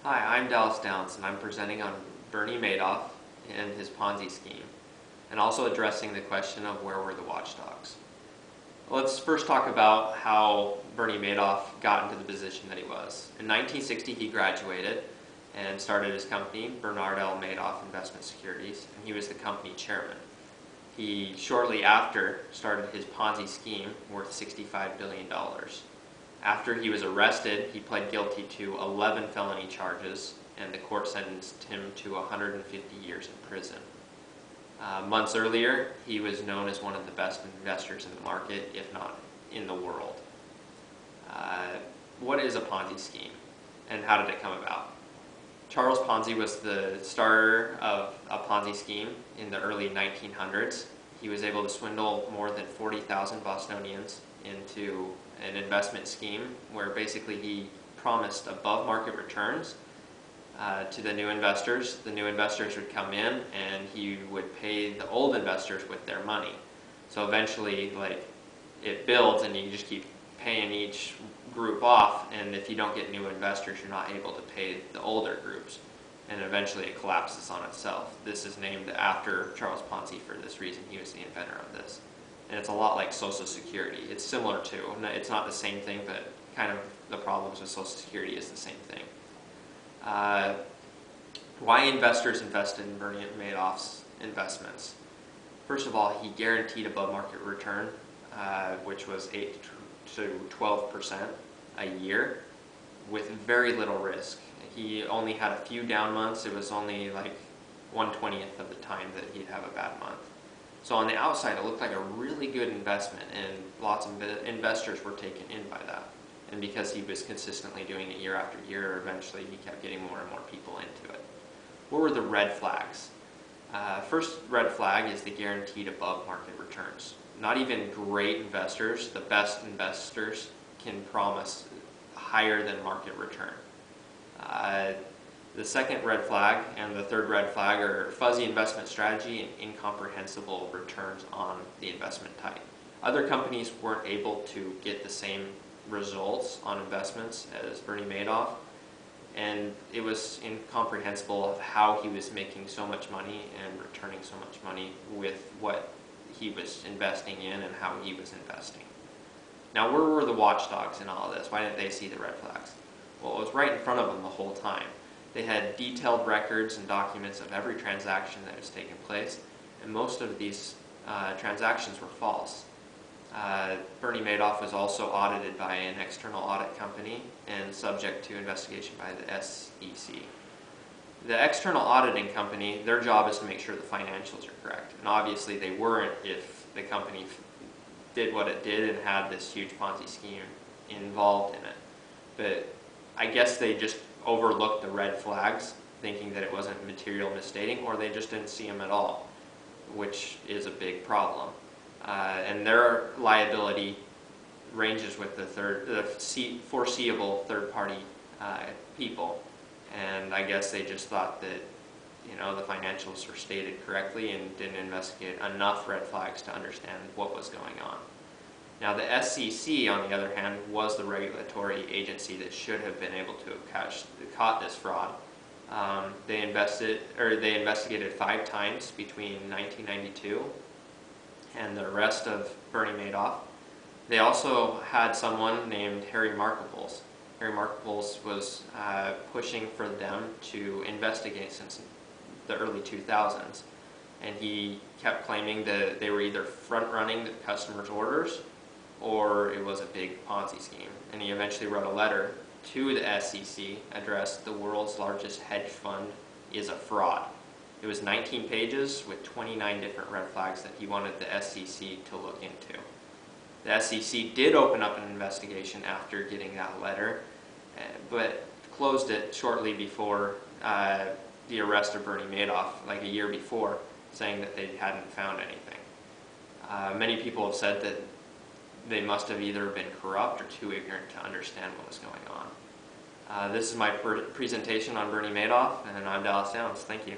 Hi, I'm Dallas Downs, and I'm presenting on Bernie Madoff and his Ponzi scheme, and also addressing the question of where were the watchdogs. Let's first talk about how Bernie Madoff got into the position that he was. In 1960, he graduated and started his company, Bernard L. Madoff Investment Securities, and he was the company chairman. He shortly after started his Ponzi scheme worth $65 billion. After he was arrested, he pled guilty to 11 felony charges, and the court sentenced him to 150 years in prison. Months earlier, he was known as one of the best investors in the market, if not in the world. What is a Ponzi scheme, and how did it come about? Charles Ponzi was the starter of a Ponzi scheme in the early 1900s. He was able to swindle more than 40,000 Bostonians into an investment scheme where basically he promised above market returns to the new investors. The new investors would come in and he would pay the old investors with their money. So eventually, it builds and you just keep paying each group off, and if you don't get new investors, you're not able to pay the older groups, and eventually it collapses on itself. This is named after Charles Ponzi for this reason. He was the inventor of this. And it's a lot like Social Security. It's similar to, it's not the same thing, but kind of the problems with Social Security is the same thing. Why investors invested in Bernie Madoff's investments? First of all, he guaranteed above market return, which was 8 to 12% a year with very little risk. He only had a few down months. It was only like 1/20th of the time that he'd have a bad month. So on the outside, it looked like a really good investment, and lots of investors were taken in by that. And because he was consistently doing it year after year, eventually he kept getting more and more people into it. What were the red flags? First red flag is the guaranteed above market returns. Not even great investors, the best investors, can promise higher than market return. The second red flag and the third red flag are fuzzy investment strategy and incomprehensible returns on the investment type. Other companies weren't able to get the same results on investments as Bernie Madoff, and it was incomprehensible of how he was making so much money and returning so much money with what he was investing in and how he was investing. Now, where were the watchdogs in all of this? Why didn't they see the red flags? Well, it was right in front of them the whole time. They had detailed records and documents of every transaction that was taking place, and most of these transactions were false. Bernie Madoff was also audited by an external audit company and subject to investigation by the SEC. The external auditing company, their job is to make sure the financials are correct, and obviously they weren't if the company did what it did and had this huge Ponzi scheme involved in it. But I guess they just overlooked the red flags, thinking that it wasn't material misstating, or they just didn't see them at all, which is a big problem. And their liability ranges with the foreseeable third-party people, and I guess they just thought that the financials were stated correctly and didn't investigate enough red flags to understand what was going on. Now, the SEC, on the other hand, was the regulatory agency that should have been able to have caught this fraud. They investigated 5 times between 1992 and the arrest of Bernie Madoff. They also had someone named Harry Markables. Harry Markables was pushing for them to investigate since the early 2000s, and he kept claiming that they were either front-running the customers' orders or it was a big Ponzi scheme. And he eventually wrote a letter to the SEC addressed "The world's largest hedge fund is a fraud." It was 19 pages with 29 different red flags that he wanted the SEC to look into. The SEC did open up an investigation after getting that letter, but closed it shortly before the arrest of Bernie Madoff, like a year before, saying that they hadn't found anything. Many people have said that they must have either been corrupt or too ignorant to understand what was going on. This is my presentation on Bernie Madoff, and I'm Dallas Downs. Thank you.